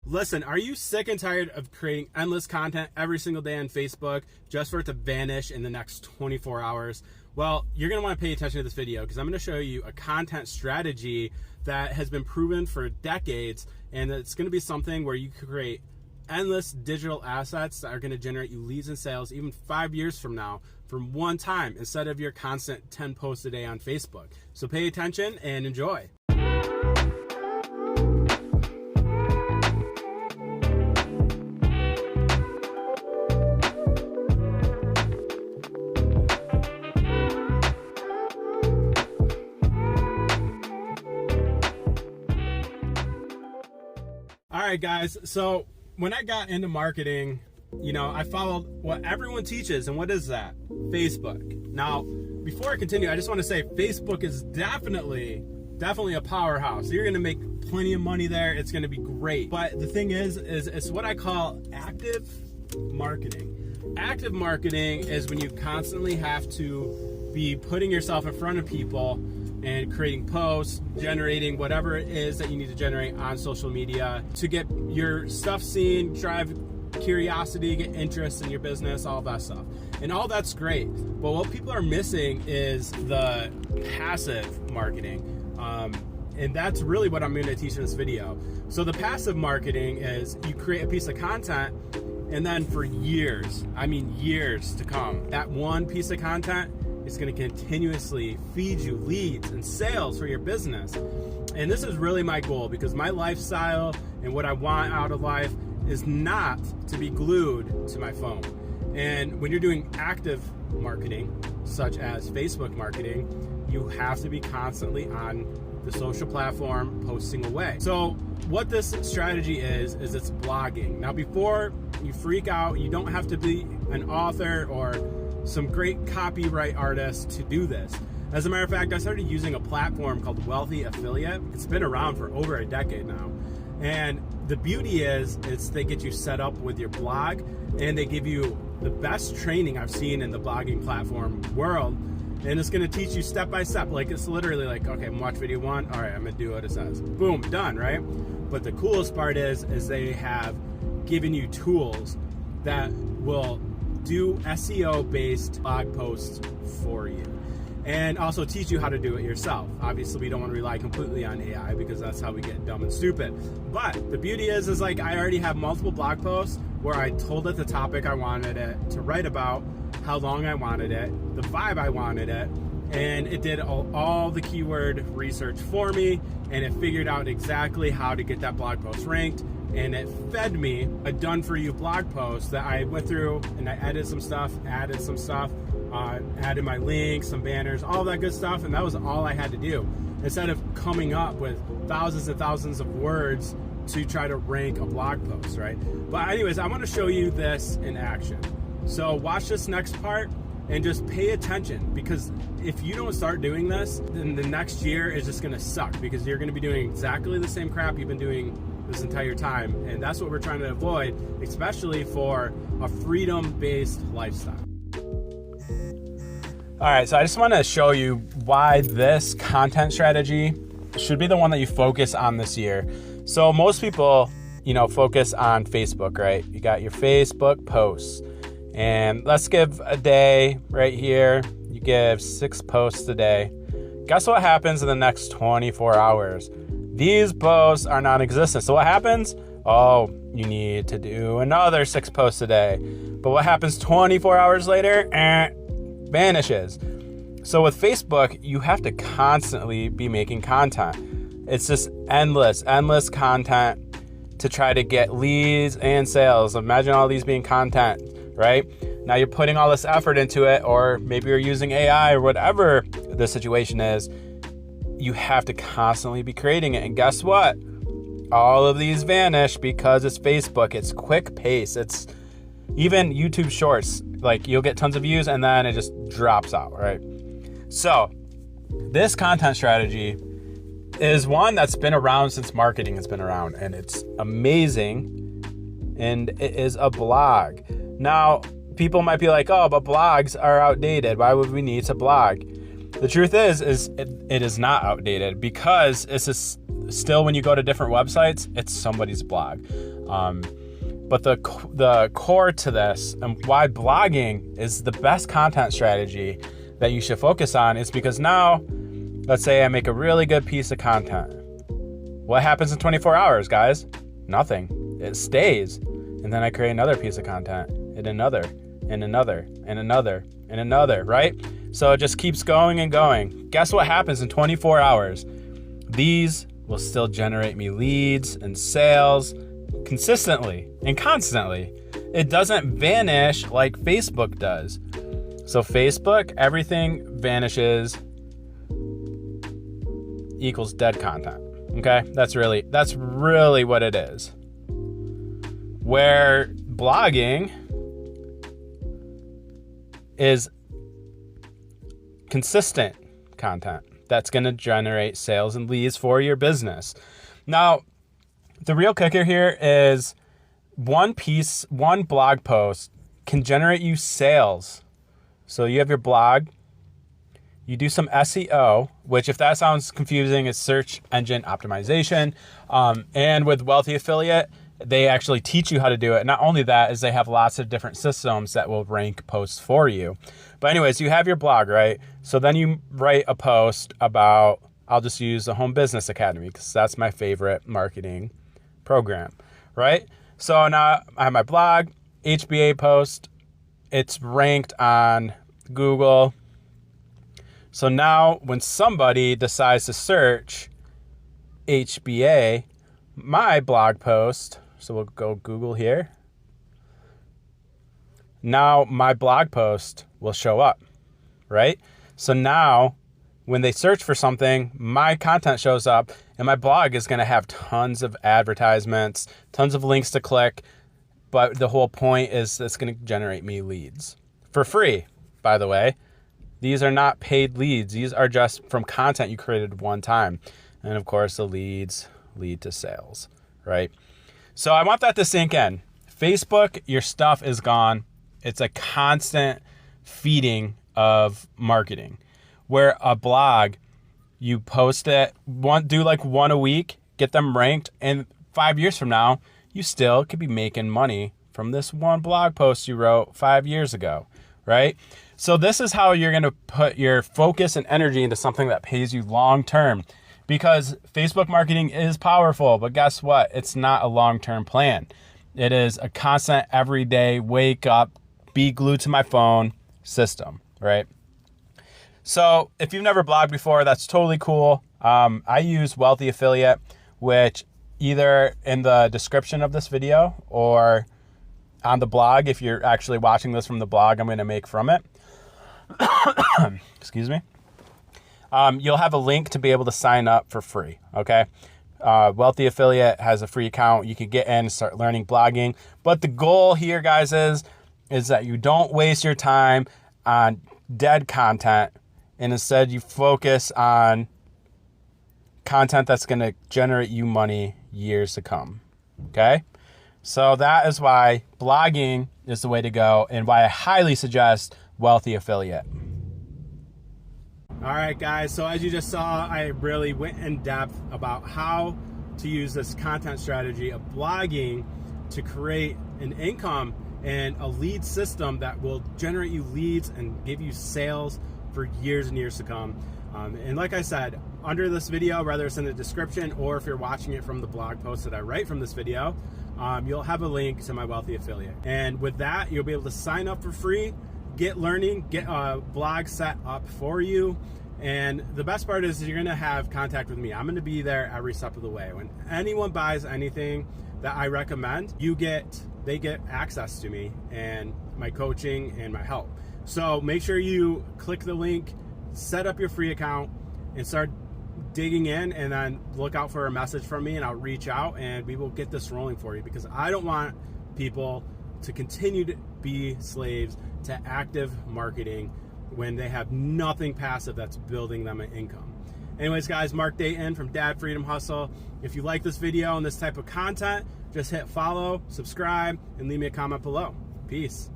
Listen, are you sick and tired of creating endless content every single day on Facebook just for it to vanish in the next 24 hours? Well, you're going to want to pay attention to this video because I'm going to show you a content strategy that has been proven for decades, and it's going to be something where you can create endless digital assets that are going to generate you leads and sales even 5 years from now from one time instead of your constant 10 posts a day on Facebook. So pay attention and enjoy. All right, guys, so when I got into marketing, I followed what everyone teaches. And what is that? Facebook. Now, before I continue, I just want to say Facebook is definitely a powerhouse. You're going to make plenty of money there. It's going to be great. But the thing is it's what I call active marketing. Active marketing is when you constantly have to be putting yourself in front of people and creating posts, generating whatever it is that you need to generate on social media to get your stuff seen, drive curiosity, get interest in your business, all that stuff. And all that's great. But what people are missing is the passive marketing. And that's really what I'm going to teach in this video. So the passive marketing is you create a piece of content, and then for years to come, that one piece of content is going to continuously feed you leads and sales for your business. And this is really my goal, because my lifestyle and what I want out of life is not to be glued to my phone. And when you're doing active marketing, such as Facebook marketing, you have to be constantly on the social platform posting away. So what this strategy is it's blogging. Now, before you freak out, you don't have to be an author or some great copyright artist to do this. As a matter of fact, I started using a platform called Wealthy Affiliate. It's been around for over a decade now. And the beauty is they get you set up with your blog, and they give you the best training I've seen in the blogging platform world. And it's gonna teach you step by step. Like, it's literally like, okay, I'm watch video 1. All right, I'm gonna do what it says. Boom, done, right? But the coolest part is they have given you tools that will do SEO-based blog posts for you, and also teach you how to do it yourself. Obviously, we don't want to rely completely on AI because that's how we get dumb and stupid. But the beauty is like I already have multiple blog posts where I told it the topic I wanted it to write about, how long I wanted it, the vibe I wanted it, and it did all the keyword research for me, and it figured out exactly how to get that blog post ranked. And it fed me a done-for-you blog post that I went through and I edited some stuff, added my links, some banners, all that good stuff, and that was all I had to do. Instead of coming up with thousands and thousands of words to try to rank a blog post, right? But anyways, I want to show you this in action. So watch this next part and just pay attention, because if you don't start doing this, then the next year is just going to suck, because you're going to be doing exactly the same crap you've been doing this entire time. And that's what we're trying to avoid, especially for a freedom-based lifestyle. All right, so I just want to show you why this content strategy should be the one that you focus on this year. So most people, focus on Facebook, right? You got your Facebook posts, and let's give a day right here. You give 6 posts a day. Guess what happens in the next 24 hours? These posts are non-existent. So what happens? Oh, you need to do another 6 posts a day. But what happens 24 hours later? Vanishes. So with Facebook, you have to constantly be making content. It's just endless content to try to get leads and sales. Imagine all these being content, right? Now you're putting all this effort into it, or maybe you're using AI or whatever the situation is. You have to constantly be creating it. And guess what? All of these vanish because it's Facebook. It's quick pace. It's even YouTube Shorts. Like, you'll get tons of views and then it just drops out, right? So this content strategy is one that's been around since marketing has been around, and it's amazing. And it is a blog. Now, people might be like, oh, but blogs are outdated. Why would we need to blog? The truth is it is not outdated, because it's just still, when you go to different websites, it's somebody's blog. But the core to this and why blogging is the best content strategy that you should focus on is because now, let's say I make a really good piece of content. What happens in 24 hours, guys? Nothing. It stays. And then I create another piece of content and another and another and another and another, right? So it just keeps going and going. Guess what happens in 24 hours? These will still generate me leads and sales consistently and constantly. It doesn't vanish like Facebook does. So Facebook, everything vanishes equals dead content. Okay? That's really what it is. Where blogging is consistent content that's going to generate sales and leads for your business. Now, the real kicker here is one blog post can generate you sales. So you have your blog, you do some SEO, which if that sounds confusing, is search engine optimization. And with Wealthy Affiliate, they actually teach you how to do it. Not only that, is they have lots of different systems that will rank posts for you. But anyways, you have your blog, right? So then you write a post about, I'll just use the Home Business Academy because that's my favorite marketing program, right? So now I have my blog, HBA post. It's ranked on Google. So now when somebody decides to search HBA, my blog post, so we'll go Google here. Now my blog post will show up, right? So now when they search for something, my content shows up and my blog is going to have tons of advertisements, tons of links to click. But the whole point is it's going to generate me leads for free, by the way. These are not paid leads. These are just from content you created one time. And of course, the leads lead to sales, right? So I want that to sink in. Facebook, your stuff is gone. It's a constant feeding of marketing. Where a blog, you post it, do like one a week, get them ranked, and 5 years from now, you still could be making money from this one blog post you wrote 5 years ago, right? So this is how you're going to put your focus and energy into something that pays you long term. Because Facebook marketing is powerful, but guess what? It's not a long-term plan. It is a constant, everyday, wake up, be glued to my phone system, right? So if you've never blogged before, that's totally cool. I use Wealthy Affiliate, which either in the description of this video or on the blog, if you're actually watching this from the blog, I'm going to make from it. Excuse me. You'll have a link to be able to sign up for free, okay? Wealthy Affiliate has a free account. You can get in and start learning blogging. But the goal here, guys, is that you don't waste your time on dead content, and instead you focus on content that's going to generate you money years to come, okay? So that is why blogging is the way to go and why I highly suggest Wealthy Affiliate. All right, guys, so as you just saw, I really went in depth about how to use this content strategy of blogging to create an income and a lead system that will generate you leads and give you sales for years and years to come. And like I said, under this video, whether it's in the description or if you're watching it from the blog post that I write from this video, you'll have a link to my Wealthy Affiliate. And with that, you'll be able to sign up for free, get learning, get a blog set up for you. And the best part is you're going to have contact with me. I'm going to be there every step of the way. When anyone buys anything that I recommend, they get access to me and my coaching and my help. So make sure you click the link, set up your free account, and start digging in, and then look out for a message from me and I'll reach out and we will get this rolling for you, because I don't want people to continue to be slaves to active marketing when they have nothing passive that's building them an income. Anyways, guys, Mark Dayton from Dad Freedom Hustle. If you like this video and this type of content, just hit follow, subscribe, and leave me a comment below. Peace.